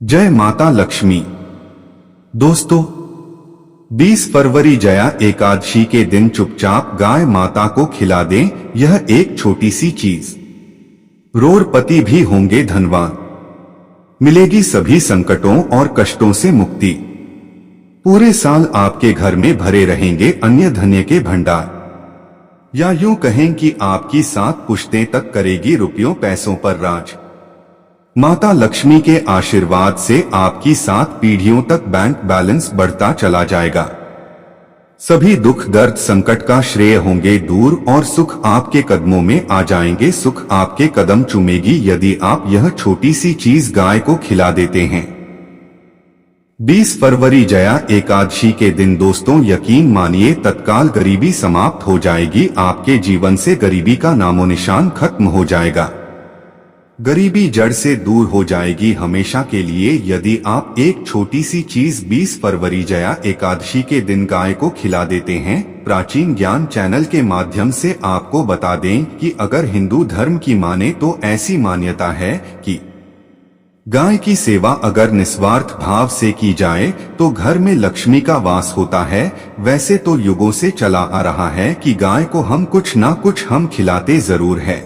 जय माता लक्ष्मी। दोस्तों, 20 फरवरी जया एकादशी के दिन चुपचाप गाय माता को खिला दें। यह एक छोटी सी चीज, करोड़पति भी होंगे धनवान, मिलेगी सभी संकटों और कष्टों से मुक्ति। पूरे साल आपके घर में भरे रहेंगे अन्य धन्य के भंडार, या यूं कहें कि आपकी 7 पुश्तें तक करेगी रुपयों पैसों पर राज। माता लक्ष्मी के आशीर्वाद से आपकी 7 पीढ़ियों तक बैंक बैलेंस बढ़ता चला जाएगा। सभी दुख दर्द संकट का श्रेय होंगे दूर और सुख आपके कदमों में आ जाएंगे। सुख आपके कदम चूमेगी यदि आप यह छोटी सी चीज गाय को खिला देते हैं। 20 फरवरी जया एकादशी के दिन दोस्तों, यकीन मानिए तत्काल गरीबी समाप्त हो जाएगी। आपके जीवन से गरीबी का नामो निशान खत्म हो जाएगा। गरीबी जड़ से दूर हो जाएगी हमेशा के लिए यदि आप एक छोटी सी चीज 20 फरवरी जया एकादशी के दिन गाय को खिला देते हैं। प्राचीन ज्ञान चैनल के माध्यम से आपको बता दें कि अगर हिंदू धर्म की माने तो ऐसी मान्यता है कि गाय की सेवा अगर निस्वार्थ भाव से की जाए तो घर में लक्ष्मी का वास होता है। वैसे तो युगों से चला आ रहा है कि गाय को हम कुछ ना कुछ हम खिलाते जरूर है।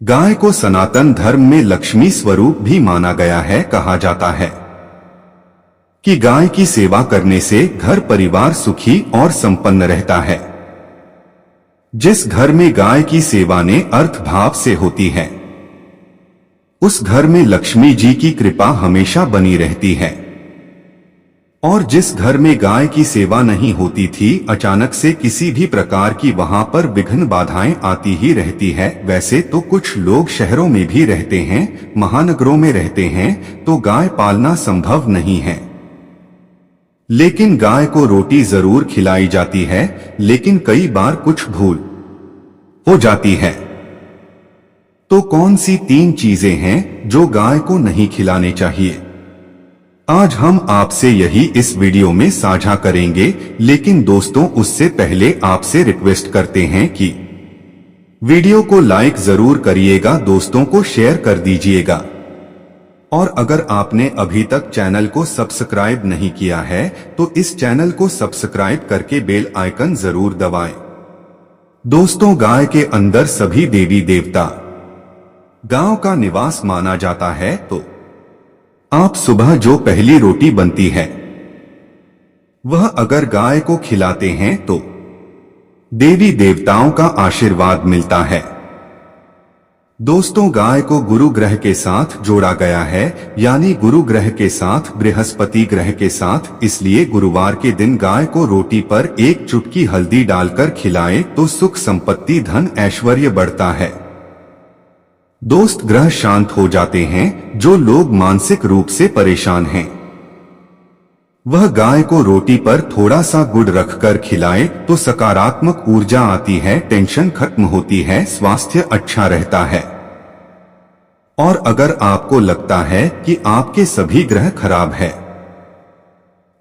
गाय को सनातन धर्म में लक्ष्मी स्वरूप भी माना गया है। कहा जाता है कि गाय की सेवा करने से घर परिवार सुखी और संपन्न रहता है। जिस घर में गाय की सेवा ने अर्थ भाव से होती है, उस घर में लक्ष्मी जी की कृपा हमेशा बनी रहती है। और जिस घर में गाय की सेवा नहीं होती थी, अचानक से किसी भी प्रकार की वहां पर विघ्न बाधाएं आती ही रहती है। वैसे तो कुछ लोग शहरों में भी रहते हैं, महानगरों में रहते हैं, तो गाय पालना संभव नहीं है। लेकिन गाय को रोटी जरूर खिलाई जाती है, लेकिन कई बार कुछ भूल हो जाती है। तो कौन सी 3 चीजें हैं जो गाय को नहीं खिलाने चाहिए? आज हम आपसे यही इस वीडियो में साझा करेंगे। लेकिन दोस्तों, उससे पहले आपसे रिक्वेस्ट करते हैं कि वीडियो को लाइक जरूर करिएगा, दोस्तों को शेयर कर दीजिएगा। और अगर आपने अभी तक चैनल को सब्सक्राइब नहीं किया है तो इस चैनल को सब्सक्राइब करके बेल आइकन जरूर दबाएं। दोस्तों, गाय के अंदर सभी देवी देवता गांव का निवास माना जाता है। तो आप सुबह जो पहली रोटी बनती है वह अगर गाय को खिलाते हैं तो देवी देवताओं का आशीर्वाद मिलता है। दोस्तों, गाय को गुरु ग्रह के साथ जोड़ा गया है, यानी गुरु ग्रह के साथ बृहस्पति ग्रह के साथ। इसलिए गुरुवार के दिन गाय को रोटी पर एक चुटकी हल्दी डालकर खिलाएं तो सुख संपत्ति धन ऐश्वर्य बढ़ता है। दोस्त, ग्रह शांत हो जाते हैं। जो लोग मानसिक रूप से परेशान हैं वह गाय को रोटी पर थोड़ा सा गुड़ रखकर खिलाए तो सकारात्मक ऊर्जा आती है, टेंशन खत्म होती है, स्वास्थ्य अच्छा रहता है। और अगर आपको लगता है कि आपके सभी ग्रह खराब है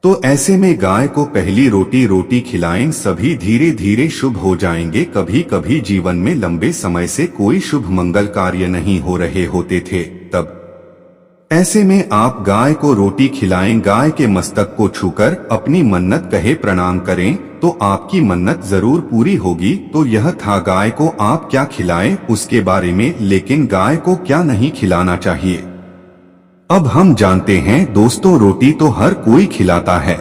तो ऐसे में गाय को पहली रोटी खिलाएं, सभी धीरे धीरे शुभ हो जाएंगे। कभी कभी जीवन में लंबे समय से कोई शुभ मंगल कार्य नहीं हो रहे होते थे, तब ऐसे में आप गाय को रोटी खिलाएं। गाय के मस्तक को छूकर अपनी मन्नत कहे प्रणाम करें तो आपकी मन्नत जरूर पूरी होगी। तो यह था गाय को आप क्या खिलाएं उसके बारे में। लेकिन गाय को क्या नहीं खिलाना चाहिए, अब हम जानते हैं। दोस्तों, रोटी तो हर कोई खिलाता है।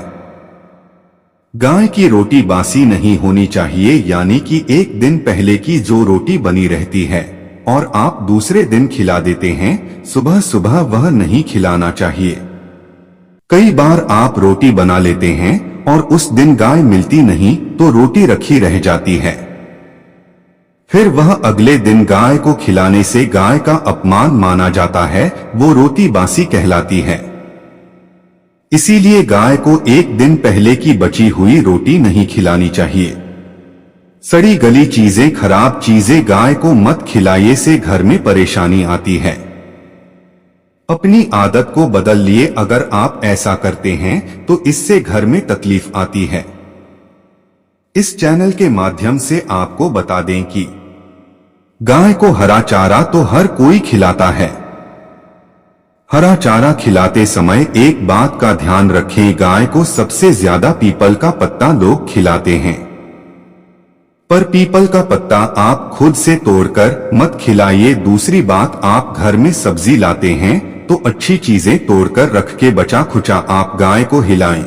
गाय की रोटी बासी नहीं होनी चाहिए, यानी कि एक दिन पहले की जो रोटी बनी रहती है और आप दूसरे दिन खिला देते हैं, सुबह सुबह वह नहीं खिलाना चाहिए। कई बार आप रोटी बना लेते हैं और उस दिन गाय मिलती नहीं तो रोटी रखी रह जाती है। फिर वह अगले दिन गाय को खिलाने से गाय का अपमान माना जाता है, वो रोटी बासी कहलाती है। इसीलिए गाय को एक दिन पहले की बची हुई रोटी नहीं खिलानी चाहिए। सड़ी गली चीजें, खराब चीजें गाय को मत खिलाइए, से घर में परेशानी आती है। अपनी आदत को बदल लिए अगर आप ऐसा करते हैं तो इससे घर में तकलीफ आती है। इस चैनल के माध्यम से आपको बता दें कि गाय को हरा चारा तो हर कोई खिलाता है। हरा चारा खिलाते समय एक बात का ध्यान रखें, गाय को सबसे ज्यादा पीपल का पत्ता लोग खिलाते हैं, पर पीपल का पत्ता आप खुद से तोड़कर मत खिलाइए। दूसरी बात, आप घर में सब्जी लाते हैं तो अच्छी चीजें तोड़कर रख के बचा खुचा आप गाय को हिलाएं।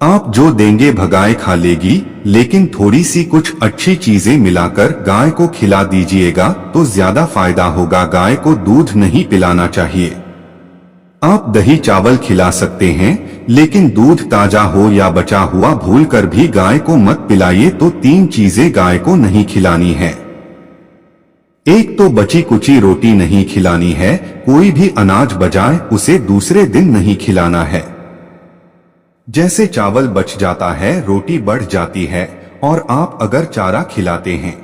आप जो देंगे भगाए खा लेगी, लेकिन थोड़ी सी कुछ अच्छी चीजें मिलाकर गाय को खिला दीजिएगा तो ज्यादा फायदा होगा। गाय को दूध नहीं पिलाना चाहिए। आप दही चावल खिला सकते हैं, लेकिन दूध ताजा हो या बचा हुआ भूलकर भी गाय को मत पिलाइए। तो 3 चीजें गाय को नहीं खिलानी है। एक तो बची कुची रोटी नहीं खिलानी है, कोई भी अनाज बजाए उसे दूसरे दिन नहीं खिलाना है। जैसे चावल बच जाता है, रोटी बढ़ जाती है, और आप अगर चारा खिलाते हैं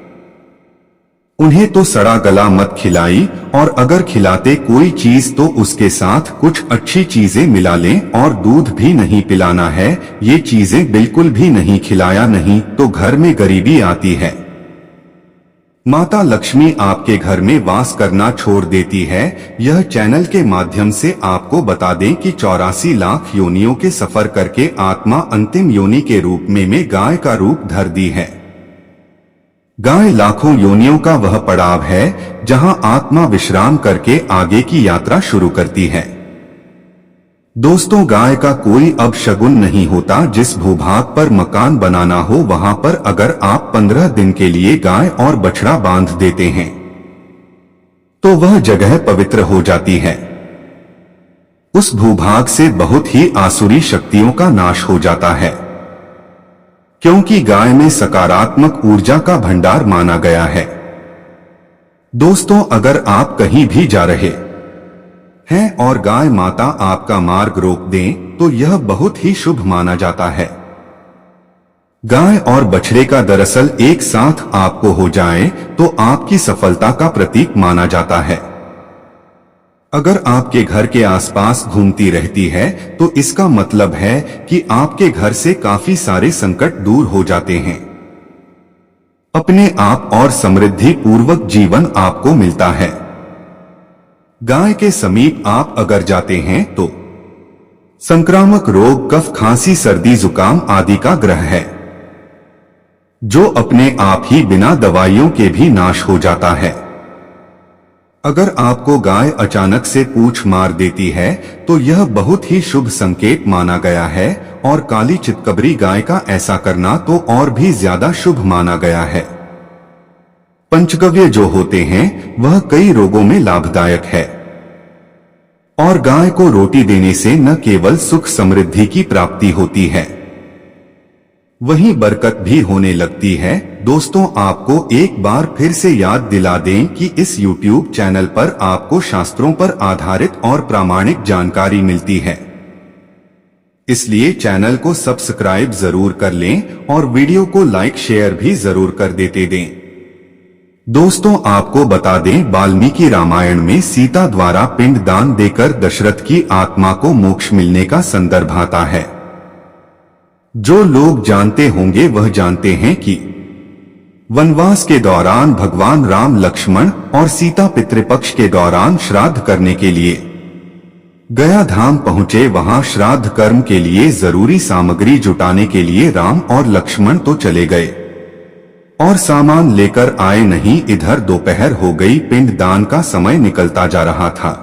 उन्हें तो सड़ा गला मत खिलाई, और अगर खिलाते कोई चीज तो उसके साथ कुछ अच्छी चीजें मिला लें। और दूध भी नहीं पिलाना है, ये चीजें बिल्कुल भी नहीं खिलाया, नहीं तो घर में गरीबी आती है। माता लक्ष्मी आपके घर में वास करना छोड़ देती है। यह चैनल के माध्यम से आपको बता दें कि 84 लाख योनियों के सफर करके आत्मा अंतिम योनि के रूप में गाय का रूप धर दी है। गाय लाखों योनियों का वह पड़ाव है जहां आत्मा विश्राम करके आगे की यात्रा शुरू करती है। दोस्तों, गाय का कोई अब शगुन नहीं होता। जिस भूभाग पर मकान बनाना हो वहां पर अगर आप 15 दिन के लिए गाय और बछड़ा बांध देते हैं तो वह जगह पवित्र हो जाती है। उस भूभाग से बहुत ही आसुरी शक्तियों का नाश हो जाता है, क्योंकि गाय में सकारात्मक ऊर्जा का भंडार माना गया है। दोस्तों, अगर आप कहीं भी जा रहे हैं और गाय माता आपका मार्ग रोक दें तो यह बहुत ही शुभ माना जाता है। गाय और बछड़े का दरअसल एक साथ आपको हो जाए तो आपकी सफलता का प्रतीक माना जाता है। अगर आपके घर के आसपास घूमती रहती है तो इसका मतलब है कि आपके घर से काफी सारे संकट दूर हो जाते हैं। अपने आप और समृद्धि पूर्वक जीवन आपको मिलता है। गाय के समीप आप अगर जाते हैं तो संक्रामक रोग, कफ, खांसी, सर्दी, जुकाम आदि का ग्रह है जो अपने आप ही बिना दवाइयों के भी नाश हो जाता है। अगर आपको गाय अचानक से पूंछ मार देती है तो यह बहुत ही शुभ संकेत माना गया है, और काली चितकबरी गाय का ऐसा करना तो और भी ज्यादा शुभ माना गया है। पंचगव्य जो होते हैं वह कई रोगों में लाभदायक है, और गाय को रोटी देने से न केवल सुख समृद्धि की प्राप्ति होती है, वहीं बरकत भी होने लगती है। दोस्तों, आपको एक बार फिर से याद दिला दें कि इस YouTube चैनल पर आपको शास्त्रों पर आधारित और प्रामाणिक जानकारी मिलती है, इसलिए चैनल को सब्सक्राइब जरूर कर लें और वीडियो को लाइक शेयर भी जरूर कर देते दें। दोस्तों, आपको बता दें, वाल्मीकि रामायण में सीता द्वारा पिंड दान देकर दशरथ की आत्मा को मोक्ष मिलने का संदर्भ आता है। जो लोग जानते होंगे वह जानते हैं कि वनवास के दौरान भगवान राम, लक्ष्मण और सीता पितृपक्ष के दौरान श्राद्ध करने के लिए गया धाम पहुंचे। वहां श्राद्ध कर्म के लिए जरूरी सामग्री जुटाने के लिए राम और लक्ष्मण तो चले गए और सामान लेकर आए नहीं। इधर दोपहर हो गई, पिंड दान का समय निकलता जा रहा था।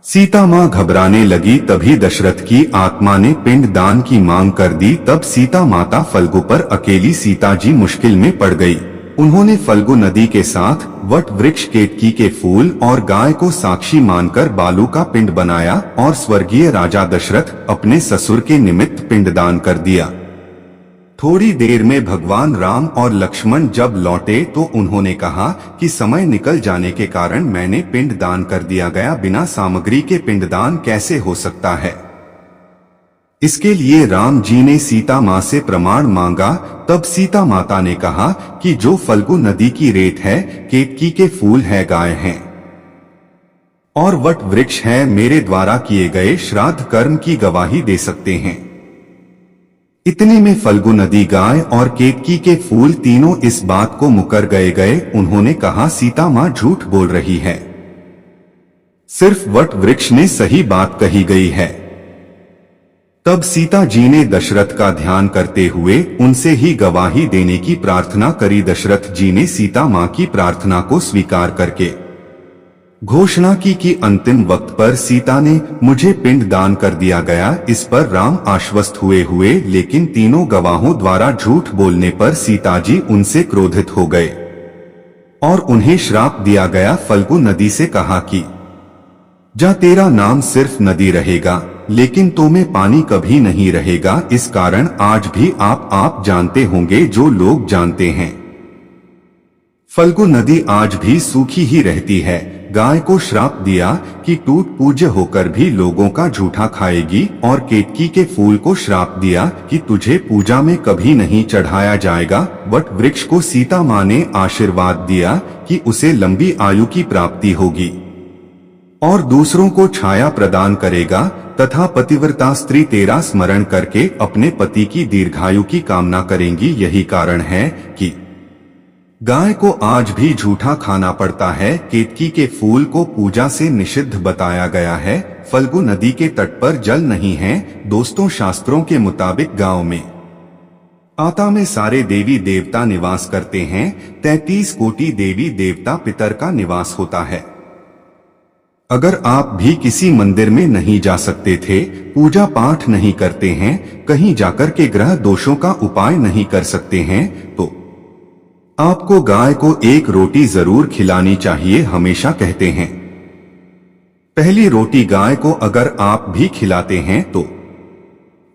सीता मां घबराने लगी, तभी दशरथ की आत्मा ने पिंड दान की मांग कर दी। तब सीता माता फल्गु पर अकेली सीता जी मुश्किल में पड़ गई। उन्होंने फल्गु नदी के साथ वट वृक्ष, केतकी के फूल और गाय को साक्षी मानकर बालू का पिंड बनाया और स्वर्गीय राजा दशरथ अपने ससुर के निमित्त पिंडदान कर दिया। थोड़ी देर में भगवान राम और लक्ष्मण जब लौटे तो उन्होंने कहा कि समय निकल जाने के कारण मैंने पिंड दान कर दिया गया, बिना सामग्री के पिंडदान कैसे हो सकता है। इसके लिए राम जी ने सीता माँ से प्रमाण मांगा। तब सीता माता ने कहा कि जो फल्गु नदी की रेत है, केतकी के फूल है, गाय हैं और वट वृक्ष है, मेरे द्वारा किए गए श्राद्ध कर्म की गवाही दे सकते हैं। इतने में फल्गु नदी, गाय और केतकी के फूल तीनों इस बात को मुकर गए। उन्होंने कहा सीता माँ झूठ बोल रही है। सिर्फ वट वृक्ष ने सही बात कही गई है। तब सीता जी ने दशरथ का ध्यान करते हुए उनसे ही गवाही देने की प्रार्थना करी। दशरथ जी ने सीता मां की प्रार्थना को स्वीकार करके घोषणा की कि अंतिम वक्त पर सीता ने मुझे पिंड दान कर दिया गया। इस पर राम आश्वस्त हुए, लेकिन तीनों गवाहों द्वारा झूठ बोलने पर सीता जी उनसे क्रोधित हो गए और उन्हें श्राप दिया गया। फल्गु नदी से कहा कि जा तेरा नाम सिर्फ नदी रहेगा, लेकिन तो में पानी कभी नहीं रहेगा। इस कारण आज भी आप जानते होंगे जो लोग जानते हैं। फल्गु नदी आज भी सूखी ही रहती है। गाय को श्राप दिया कि टूट पूज्य होकर भी लोगों का झूठा खाएगी, और केतकी के फूल को श्राप दिया कि तुझे पूजा में कभी नहीं चढ़ाया जाएगा। वट वृक्ष को सीता मां ने आशीर्वाद दिया कि उसे लंबी आयु की प्राप्ति होगी और दूसरों को छाया प्रदान करेगा, तथा पतिव्रता स्त्री तेरा स्मरण करके अपने पति की दीर्घायु की कामना करेंगी। यही कारण है कि गाय को आज भी झूठा खाना पड़ता है। केतकी के फूल को पूजा से निषिद्ध बताया गया है। फल्गु नदी के तट पर जल नहीं है। दोस्तों, शास्त्रों के मुताबिक गांव में आता में सारे देवी देवता निवास करते हैं। 33 कोटि देवी देवता पितर का निवास होता है। अगर आप भी किसी मंदिर में नहीं जा सकते थे, पूजा पाठ नहीं करते हैं, कहीं जाकर के ग्रह दोषों का उपाय नहीं कर सकते हैं, तो आपको गाय को एक रोटी जरूर खिलानी चाहिए। हमेशा कहते हैं पहली रोटी गाय को अगर आप भी खिलाते हैं तो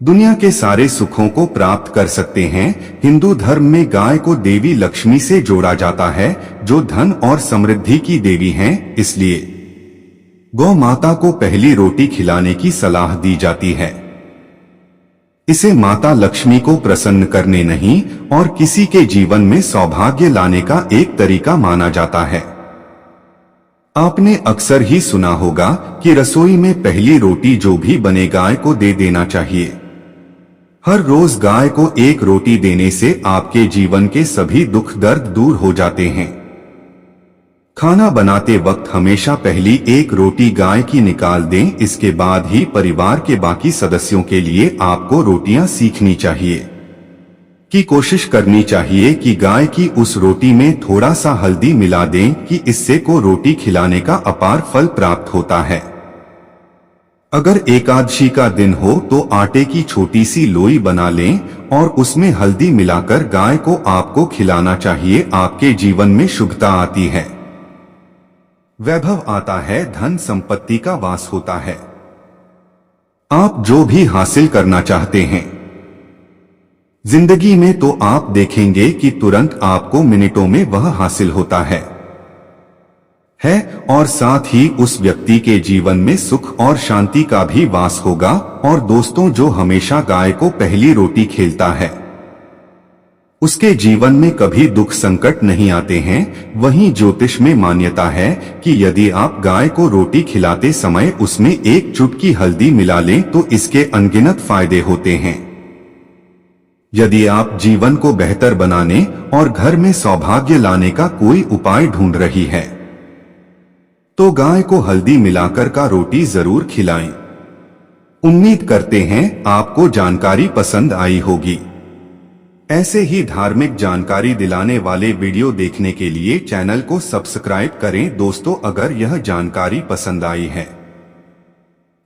दुनिया के सारे सुखों को प्राप्त कर सकते हैं। हिंदू धर्म में गाय को देवी लक्ष्मी से जोड़ा जाता है, जो धन और समृद्धि की देवी हैं। इसलिए गौ माता को पहली रोटी खिलाने की सलाह दी जाती है। इसे माता लक्ष्मी को प्रसन्न करने नहीं और किसी के जीवन में सौभाग्य लाने का एक तरीका माना जाता है। आपने अक्सर ही सुना होगा कि रसोई में पहली रोटी जो भी बने गाय को दे देना चाहिए। हर रोज गाय को एक रोटी देने से आपके जीवन के सभी दुख दर्द दूर हो जाते हैं। खाना बनाते वक्त हमेशा पहली एक रोटी गाय की निकाल दें। इसके बाद ही परिवार के बाकी सदस्यों के लिए आपको रोटियां सीखनी चाहिए। की कोशिश करनी चाहिए कि गाय की उस रोटी में थोड़ा सा हल्दी मिला दें कि इससे को रोटी खिलाने का अपार फल प्राप्त होता है। अगर एकादशी का दिन हो तो आटे की छोटी सी लोई बना लें और उसमें हल्दी मिलाकर गाय को आपको खिलाना चाहिए। आपके जीवन में शुभता आती है, वैभव आता है, धन संपत्ति का वास होता है। आप जो भी हासिल करना चाहते हैं जिंदगी में, तो आप देखेंगे कि तुरंत आपको मिनटों में वह हासिल होता है और साथ ही उस व्यक्ति के जीवन में सुख और शांति का भी वास होगा। और दोस्तों, जो हमेशा गाय को पहली रोटी खिलाता है उसके जीवन में कभी दुख संकट नहीं आते हैं। वहीं ज्योतिष में मान्यता है कि यदि आप गाय को रोटी खिलाते समय उसमें एक चुटकी हल्दी मिला लें तो इसके अनगिनत फायदे होते हैं। यदि आप जीवन को बेहतर बनाने और घर में सौभाग्य लाने का कोई उपाय ढूंढ रही है तो गाय को हल्दी मिलाकर का रोटी जरूर खिलाएं। उम्मीद करते हैं आपको जानकारी पसंद आई होगी। ऐसे ही धार्मिक जानकारी दिलाने वाले वीडियो देखने के लिए चैनल को सब्सक्राइब करें। दोस्तों, अगर यह जानकारी पसंद आई है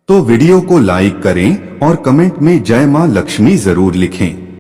तो वीडियो को लाइक करें और कमेंट में जय मां लक्ष्मी जरूर लिखें।